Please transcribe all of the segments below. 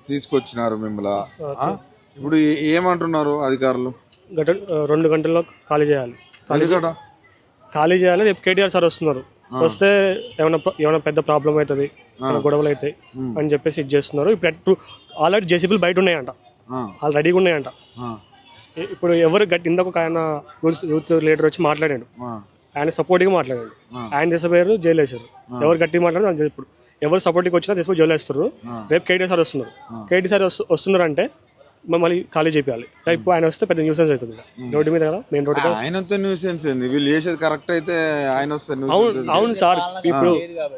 తీసుకొచ్చినారు మిమ్మల్ని. ఇప్పుడు ఏమంటున్నారు అధికారులు? 2 గంటల్లో ఖాళీ చేయాలి. ఖాళీ చేయాలి. రేపు కేటీఆర్ సార్ వస్తున్నారు. వస్తే ఏమైనా పెద్ద ప్రాబ్లం అవుతుంది, గొడవలు అవుతాయి అని చెప్పేసి ఇది చేస్తున్నారు. ఇప్పుడు ఆల్రెడీ జేసీబీలు బయట ఉన్నాయంట, వాళ్ళు రెడీగా ఉన్నాయంట. ఇప్పుడు ఎవరు ఇందాక ఆయన యూత్ లీడర్ వచ్చి మాట్లాడాడు, ఆయన సపోర్ట్గా మాట్లాడాడు. ఆయన చేసేపోయారు, జైలు వేసారు. ఎవరు గట్టిగా మాట్లాడారు ఇప్పుడు ఎవరు సపోర్ట్కి వచ్చినా తీసుకొని జైలు వేస్తారు. రేపు కేటీఆర్ సార్ వస్తున్నారు. కేటీ సార్ వస్తున్నారు అంటే మళ్ళీ ఖాళీ చేయాలి. ఇప్పుడు ఆయన వస్తే పెద్ద న్యూసెన్స్ అవుతుంది రోడ్డు మీద కదా, మెయిన్ రోడ్డు. ఆయనతో న్యూసెన్స్ ఏంది? వీళ్ళు చేసేది కరెక్ట్ అయితే ఆయన వస్తే అవును సార్.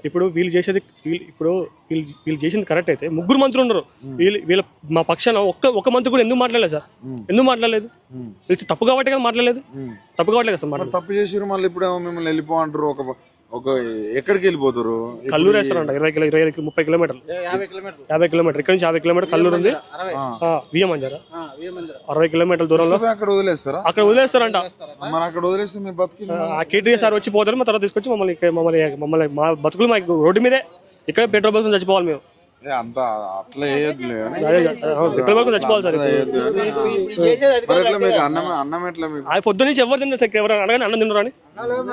ఇప్పుడు వీళ్ళు చేసింది కరెక్ట్ అయితే ముగ్గురు మంత్రులు ఉన్నారు. వీళ్ళ మా పక్షాన ఒక్క మంత్రి కూడా ఎందుకు మాట్లాడలేదు సార్? ఎందుకు మాట్లాడలేదు? తప్పు కాబట్టి కదా మాట్లాడలేదు. తప్పు కావట్లేదు సార్. తప్పు చేసారు. మళ్ళీ ఇప్పుడు మిమ్మల్ని వెళ్ళిపో అంటారు. ఒక ఎక్కడికి వెళ్ళిపోతారు? కల్లూరు వేస్తారంట. 30 కిలోమీటర్లు 50 కిలోమీటర్ ఇక్కడ నుంచి 50 కిలోమీటర్ కల్లూరు ఉంది. విఎం అంజారా 60 కిలోమీటర్ల దూరంలో అక్కడ వదిలేస్తారా? అక్కడ వదిలేస్తారంట. మరి అక్కడ వదిలేస్తే మీ బతుకు కేటీఆర్ సార్ వచ్చి పోతారు. మా తర్వాత తీసుకొచ్చి మమ్మల్ని మా బతుకులు మాకు రోడ్డు మీదే ఇక్కడ పెట్రోల్ బంక్ చచ్చిపోవాలి మేము. అంత అట్లా వేయద్దులే. పెట్రోల్ బంక్ చచ్చిపోవాలి సార్. అన్నం ఎట్లా? పొద్దు నుంచి ఎవరు తిన్నారు? ఎవరు అనగానే అన్నం తిన్నారు అని.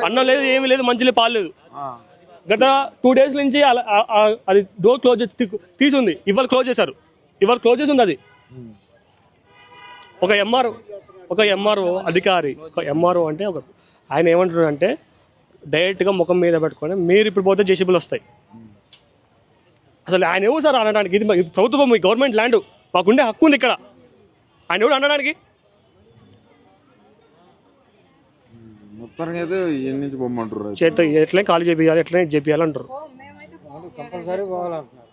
అన్నం లేదు, ఏమీ లేదు, మంచి లేదు, పాలు లేదు. గత 2 days నుంచి అది డోర్ క్లోజ్ తీసి ఉంది. ఇవాళ క్లోజ్ చేశారు. అది ఒక ఎంఆర్ఓ అధికారి, ఒక ఎంఆర్ఓ అంటే ఆయన ఏమంటున్నారు అంటే డైరెక్ట్గా ముఖం మీద పెట్టుకొని మీరు ఇప్పుడు పోతే జేసీబీలు వస్తాయి. అసలు ఆయన ఎవరు సార్ అనడానికి? ఇది ప్రభుత్వం, మీ గవర్నమెంట్ ల్యాండ్, మాకుండే హక్కు ఉంది ఇక్కడ. ఆయన ఎవరు అనడానికి? మొత్తానికి అయితే నుంచి బొమ్మంటారు. చేత ఎట్లనే ఖాళీ చేయాలి, ఎట్లనే చేయాలి అంటారు.